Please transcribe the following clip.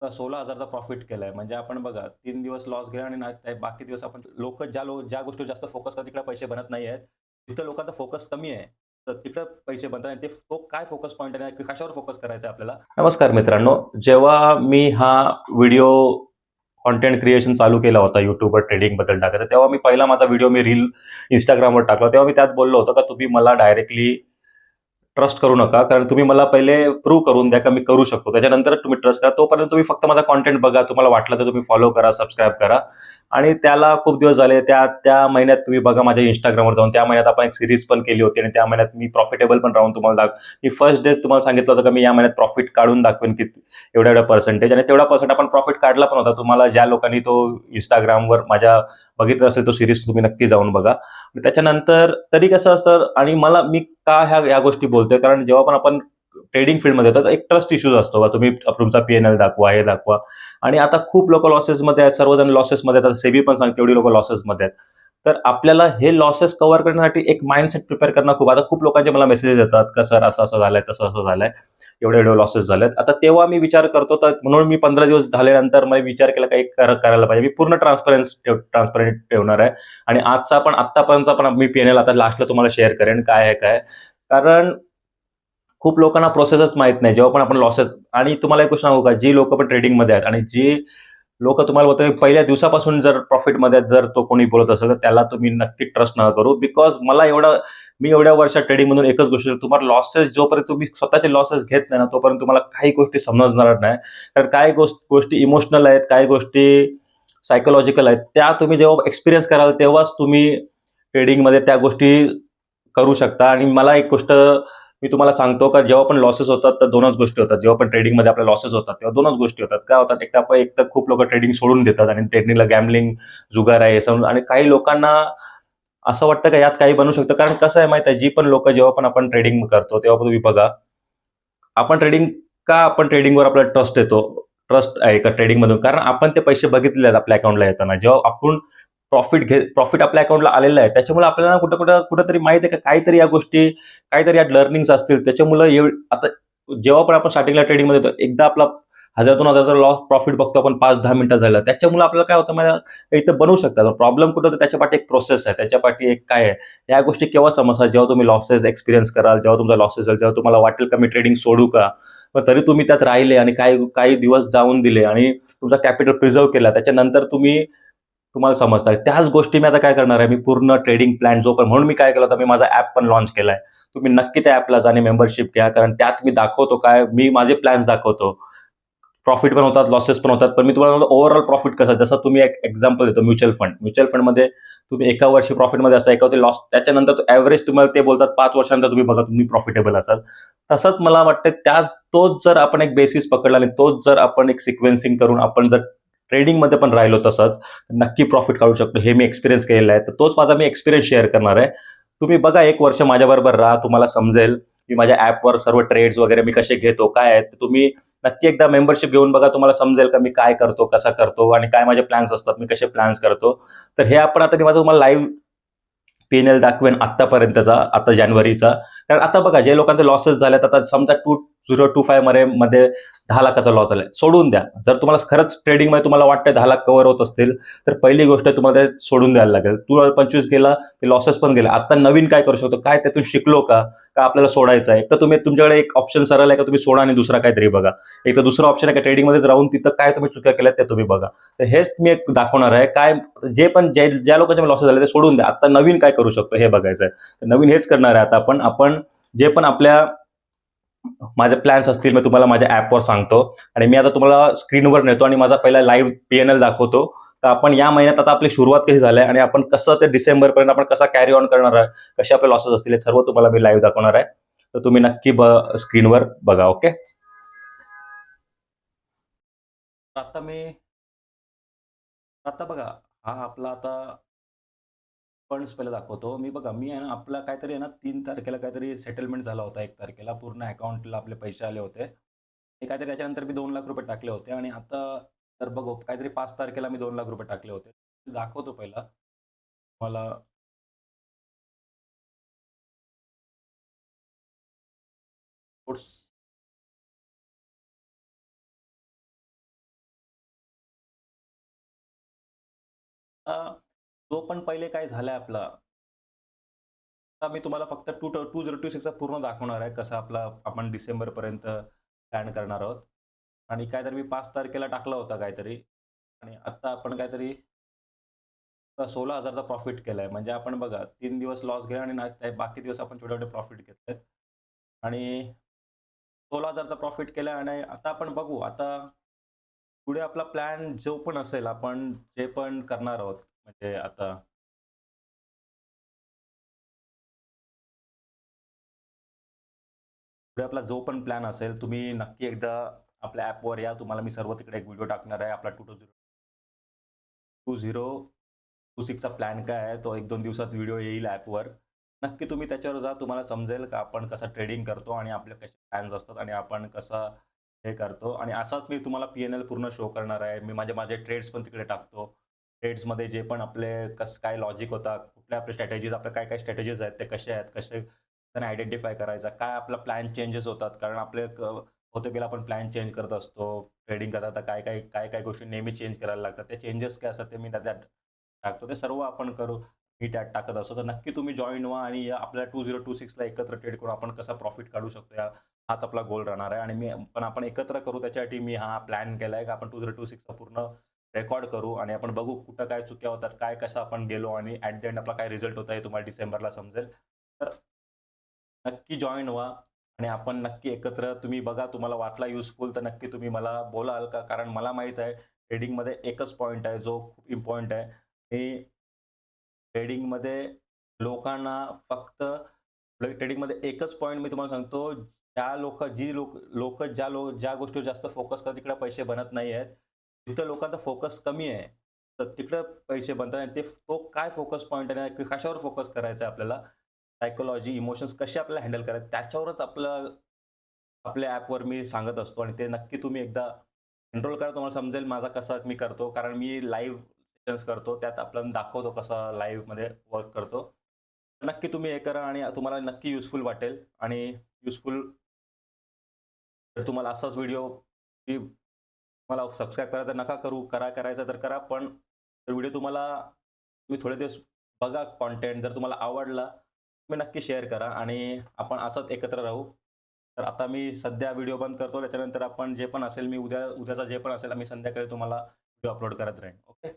16,000चा profit केलाय. म्हणजे आपण बघा 3 दिवस लॉस गेला आणि बाकी दिवस आपण ज्या गोष्टीवर जास्त फोकस करतात तिकडे पैसे बनत नाहीयेत. जिथं लोकांचा फोकस कमी आहे, तर तिकडे पैसे बनतात आणि तो काय फोकस पॉइंट आहे, कशावर फोकस करायचा आहे आपल्याला? नमस्कार मित्रांनो. जेव्हा मी हा व्हिडिओ कंटेंट क्रिएशन चालू केला होता YouTubeवर ट्रेडिंगबद्दल टाकायचा, तेव्हा मी पहिला माझा व्हिडिओ रील Instagramवर टाकला. तेव्हा मी त्यात बोललो होतो का तुम्ही मला डायरेक्टली ट्रस्ट करू नका. कारण तुम्ही मला पहिले प्रूव्ह करून द्या का मी करू शकतो. त्याच्यानंतर तुम्ही ट्रस्ट करा. तोपर्यंत तुम्ही फक्त माझा कंटेंट बघा. तुम्हाला वाटलं तर तुम्ही फॉलो करा, सबस्क्राईब करा. आणि त्याला खूप दिवस झाले. त्या त्या महिन्यात तुम्ही बघा माझ्या Instagramवर जाऊन. त्या महिन्यात आपण एक सीरीज पण केली होती आणि त्या महिन्यात मी प्रॉफिटेबल पण राहून तुम्हाला मी फर्स्ट डे तुम्हाला सांगितलं होतं की मी या महिन्यात प्रॉफिट काढून दाखवेन की एवढा पर्सेंटेज आणि तेवढा पर्सेंट आपण प्रॉफिट काढला पण होता. तुम्हाला ज्या लोकांनी तो Instagramवर माझ्या बघितलं असेल तो सीरीज तुम्ही नक्की जाऊन बघा. त्याच्यानंतर तरी कसं असतं आणि मी का ह्या गोष्टी बोलतोय कारण जेव्हा पण आपण ट्रेडिंग फील्डमध्ये येतो तर एक ट्रस्ट इश्यूज असतो. तुम्ही तुमचा पीएनएल दाखवा, हे दाखवा आणि आता खूप लोक लॉसेसमध्ये आहेत. सर्वजण लॉसेसमध्ये आहेत. सेबी पण सांगते एवढी लोक लॉसेसमध्ये आहेत. तर आपल्याला हे लॉसेस कव्हर करण्यासाठी एक माइंडसेट प्रिपेअर करणं आता खूप लोकांचे मला मेसेज येतात का सर असं असं झालंय, तसं असं झालंय, एवढे एवढे लॉसेस झालेत. आता तेव्हा मी विचार करतो तर म्हणून मी 15 दिवस झाल्यानंतर मी विचार केला का एक करायला पाहिजे. मी पूर्ण ट्रान्सपरंट ठेवणार आहे आणि आत्तापर्यंत पण मी पीएनएल आता लास्टला तुम्हाला शेअर करेन काय आहे काय. कारण खूप लोकांना प्रोसेसच माहित नाही. जेव्हा पण आपण लॉसेस आणि तुम्हाला एक गोष्ट सांगू का, जी लोक पण ट्रेडिंगमध्ये आहेत आणि जी लोक तुम्हाला बोलतो पहिल्या दिवसापासून जर प्रॉफिटमध्ये जर तो कोणी बोलत असेल तर त्याला तुम्ही नक्की ट्रस्ट नका करू. बिकॉज मी एवढ्या वर्षात ट्रेडिंगमधून एकच गोष्ट तुम्हाला लॉसेस जोपर्यंत तुम्ही स्वतःचे लॉसेस घेत नाही ना तोपर्यंत तुम्हाला काही गोष्टी समजणार नाही. कारण काही गोष्टी इमोशनल आहेत, काही गोष्टी सायकोलॉजिकल आहेत. त्या तुम्ही जेव्हा एक्सपिरियन्स कराल तेव्हाच तुम्ही ट्रेडिंगमध्ये त्या गोष्टी करू शकता. आणि मला एक गोष्ट मी तुम्हाला सांगतो का जेव्हा पण लॉसेस होतात तर दोनच गोष्टी होतात. जेव्हा पण ट्रेडिंगमध्ये आपल्या लॉसेस होतात तेव्हा दोनच गोष्टी होतात. काय होतात, एक तर खूप लोक ट्रेडिंग सोडून देतात आणि ट्रेडिंगला गॅमलिंग, जुगार आहे हे समजून आणि काही लोकांना असं वाटतं का यात काही बनू शकतं. कारण कसं आहे माहिती आहे, जी पण लोक जेव्हा पण आपण ट्रेडिंग करतो तेव्हा तुम्ही बघा आपण ट्रेडिंगवर आपला ट्रस्ट आहे का ट्रेडिंगमधून, कारण आपण ते पैसे बघितले आहेत आपल्या अकाउंटला येताना. जेव्हा आपण प्रॉफिट आपल्या अकाउंटला आलेलं आहे त्याच्यामुळे आपल्याला कुठेतरी माहिती आहे का काहीतरी यात लर्निंग्स असतील. त्याच्यामुळे आता जेव्हा पण आपण स्टार्टिंगला ट्रेडिंगमध्ये येतो एकदा आपला 1,000-2,000 लॉस प्रॉफिट बघतो आपण 5-10 मिनिटं झालं. त्याच्यामुळे आपल्याला काय होतं मला इथं बनवू शकतात. प्रॉब्लेम कुठं होतं त्याच्या एक प्रोसेस आहे, त्याच्या एक काय आहे. या गोष्टी केव्हा समजतात जेव्हा तुम्ही लॉसेस एक्सपिरियन्स कराल, जेव्हा तुमचा लॉसेस झाला तेव्हा तुम्हाला वाटेल का मी ट्रेडिंग सोडू का. पण तरी तुम्ही त्यात राहिले आणि काही काही दिवस जाऊन दिले आणि तुमचा कॅपिटल प्रिझर्व्ह केला. त्याच्यानंतर तुम्हाला समजतं. त्याच गोष्टी मी आता काय करणार आहे, मी पूर्ण ट्रेडिंग प्लॅन जो पण म्हणून मी काय केलं होतं, मी माझा ऍप पण लॉन्च केलाय. तुम्ही नक्की त्या ऍपला जा आणि मेंबरशिप घ्या. कारण त्यात मी दाखवतो मी माझे प्लॅन्स दाखवतो. प्रॉफिट पण होतात, लॉसेस पण होतात. पण मी तुम्हाला ओव्हरऑल प्रॉफिट कसं, जसं तुम्ही एक एक्झाम्पल देतो म्युच्युअल फंडमध्ये तुम्ही एका वर्षी प्रॉफिटमध्ये असा एका लॉस त्याच्यानंतर ॲव्हरेज तुम्हाला ते बोलतात 5 वर्षानंतर तुम्ही बघा तुम्ही प्रॉफिटेबल असाल. तसंच मला वाटतं तोच जर आपण एक बेसिस पकडला आणि तोच जर आपण एक सिक्वेन्सिंग करून आपण जर ट्रेडिंगमध्ये पण राहिलो तसंच नक्की प्रॉफिट काढू शकतो. हे मी एक्सपिरियन्स केलेला आहे. तर तोच माझा मी एक्सपिरियन्स शेअर करणार आहे. तुम्ही बघा 1 वर्ष माझ्याबरोबर राहा. तुम्हाला समजेल की माझ्या ॲपवर सर्व ट्रेड्स वगैरे मी कसे घेतो, काय आहेत. तुम्ही नक्की एकदा मेंबरशिप घेऊन बघा. तुम्हाला समजेल का मी काय करतो, कसा करतो आणि काय माझे प्लॅन्स असतात, मी कसे प्लॅन्स करतो. तर हे आपण आता माझं तुम्हाला लाईव्ह पीएनएल दाखवेन आतापर्यंतचा, आता जानेवारीचा. कारण आता बघा जे लोकांचे लॉसेस झालेत, आता समजा 2025 मध्ये 10 लाखाचा लॉस झालाय, सोडून द्या. जर तुम्हाला खरंच ट्रेडिंगमध्ये तुम्हाला वाटतंय 10 लाख कव्हर होत असतील तर पहिली गोष्ट तुम्हाला ते सोडून द्यायला लागेल. 2025 गेला, ते लॉसेस पण गेले. आता नवीन काय करू शकतो, काय त्यातून शिकलो का आपल्याला सोडायचं आहे. तर तुमच्याकडे एक ऑप्शन सरळ आहे का तुम्ही सोडा आणि दुसरा काहीतरी बघा. एक तर दुसरा ऑप्शन आहे का ट्रेडिंगमध्येच राहून तिथं काय तुम्ही चुक्या केल्यात ते तुम्ही बघा. तर हेच मी एक दाखवणार आहे. ज्या लोकांचे लॉसेस झाले ते सोडून द्या. आता नवीन काय करू शकतो हे बघायचं आहे. नवीन हेच करणार आहे आता आपण जे पण माझे प्लॅन्स असतील मी तुम्हाला माझ्या ऍपवर सांगतो आणि मी आता तुम्हाला स्क्रीनवर नेतो आणि माझा पहिला लाईव्ह पीएनएल दाखवतो. तर आपण या महिन्यात आता आपली सुरुवात कशी झाली आहे आणि आपण कसं ते डिसेंबरपर्यंत आपण कसा कॅरी ऑन करणार आहे, कसे आपले लॉसेस असतील हे सर्व तुम्हाला मी लाईव्ह दाखवणार आहे. तर तुम्ही नक्की स्क्रीनवर बघा. ओके. आता बघा, हा आपला आता फंड्स पहिला दाखवतो. मी आहे ना आपला काहीतरी आहे ना 3 तारखेला काहीतरी सेटलमेंट झाला होता. 1 तारखेला पूर्ण अकाउंटला आपले पैसे आले होते. ते काहीतरी त्याच्यानंतर मी 2 लाख रुपये टाकले होते आणि आता तर बघू काहीतरी 5 तारखेला मी 2 लाख रुपये टाकले होते. दाखवतो पहिला मला जो पण पहिले काय झालाय आपला, आता मी तुम्हाला फक्त 2026चा पूर्ण दाखवणार आहे. कसं आपण डिसेंबरपर्यंत प्लॅन करणार आहोत. आणि काहीतरी मी 5 तारखेला टाकला होता काहीतरी आणि आता आपण काहीतरी 16,000चा प्रॉफिट केलाय. म्हणजे आपण बघा 3 दिवस लॉस गेला आणि बाकी दिवस आपण छोटे-छोटे प्रॉफिट घेतलेत. आणि 16,000चा प्रॉफिट केलाय आणि आता आपण बघू. आता पुढे आपला प्लॅन जो पण असेल, आपण जे पण करणार आहोत, म्हणजे आता पुढे आपला जो पण प्लॅन असेल, तुम्ही नक्की एकदा आपल्या ॲपवर या. तुम्हाला मी सर्व तिकडे एक व्हिडिओ टाकणार आहे. आपला 2026चा प्लॅन काय आहे, तो 1-2 दिवसात व्हिडिओ येईल ॲपवर. नक्की तुम्ही त्याच्यावर जा. तुम्हाला समजेल का आपण कसं ट्रेडिंग करतो आणि आपले कसे प्लॅन्स असतात आणि आपण कसं हे करतो. आणि असाच मी तुम्हाला पी-एन-एल पूर्ण शो करणार आहे. मी माझे माझे ट्रेड्स पण तिकडे टाकतो. ट्रेड्समध्ये जे पण आपले कसं काय लॉजिक होता, कुठल्या आपल्या स्ट्रॅटेजीज, आपल्या काय-काय स्ट्रॅटेजीज आहेत, ते कसे आहेत, कसे त्यांना आयडेंटिफाय करायचा, काय आपला प्लॅन चेंजेस होतात. कारण आपले होतं गेलं आपण प्लॅन चेंज करत असतो. ट्रेडिंग करता तर काय-काय गोष्टी नेहमी चेंज करायला लागतात. ते चेंजेस काय असतात ते मी त्यात टाकतो. ते सर्व आपण करू. मी त्यात टाकत असतो. तर नक्की तुम्ही जॉइन व्हा आणि या आपल्या 2026ला एकत्र ट्रेड करून आपण कसा प्रॉफिट काढू शकतो, हाच आपला गोल राहणार आहे. आणि आपण एकत्र करू. त्याच्यासाठी मी हा प्लॅन केलाय की आपण 2026चा पूर्ण रेकॉर्ड करू आणि आपण बघू कुठं काय चुक्या होतात, काय कसं आपण गेलो आणि ॲट द एंड आपला काय रिझल्ट होता हे तुम्हाला डिसेंबरला समजेल. तर नक्की जॉइन व्हा आणि आपण नक्की एकत्र तुम्ही बघा. तुम्हाला वाटला युजफुल तर नक्की तुम्ही मला बोलाल का? कारण मला माहीत आहे ट्रेडिंगमध्ये एकच पॉइंट आहे जो खूप इम्पॉर्टंट आहे. की ट्रेडिंगमध्ये लोकांना फक्त ट्रेडिंगमध्ये एकच पॉइंट मी तुम्हाला सांगतो, ज्या गोष्टीवर जास्त फोकस करतात तिकडे पैसे बनत नाही आहेत. जिथं लोकांचा फोकस कमी आहे, तर तिकडे पैसे बनतात आणि तो काय फोकस पॉइंट आहे, की कशावर फोकस करायचा आहे आपल्याला, सायकॉलॉजी, इमोशन्स कसे आपल्याला हँडल करायचे त्याच्यावरच आपल्या ॲपवर मी सांगत असतो आणि ते नक्की तुम्ही एकदा एनरोल करा. तुम्हाला समजेल माझा कसा मी करतो. कारण मी लाईव्ह सेशन्स करतो. त्यात आपल्याला दाखवतो कसं लाईव्हमध्ये वर्क करतो. नक्की तुम्ही हे करा आणि तुम्हाला नक्की युजफुल वाटेल आणि युजफुल जर तुम्हाला असाच व्हिडिओ की मला सबस्क्राईब करायचं नका करू, करायचं तर करा. पण व्हिडिओ तुम्ही थोडे दिवस बघा कंटेंट. जर तुम्हाला आवडला, तुम्ही नक्की शेअर करा आणि आपण असंच एकत्र राहू. तर आता मी सध्या व्हिडिओ बंद करतो. त्याच्यानंतर आपण जे पण असेल, उद्याचा जे पण असेल, आम्ही संध्याकाळी तुम्हाला व्हिडिओ अपलोड करत राहीन. ओके.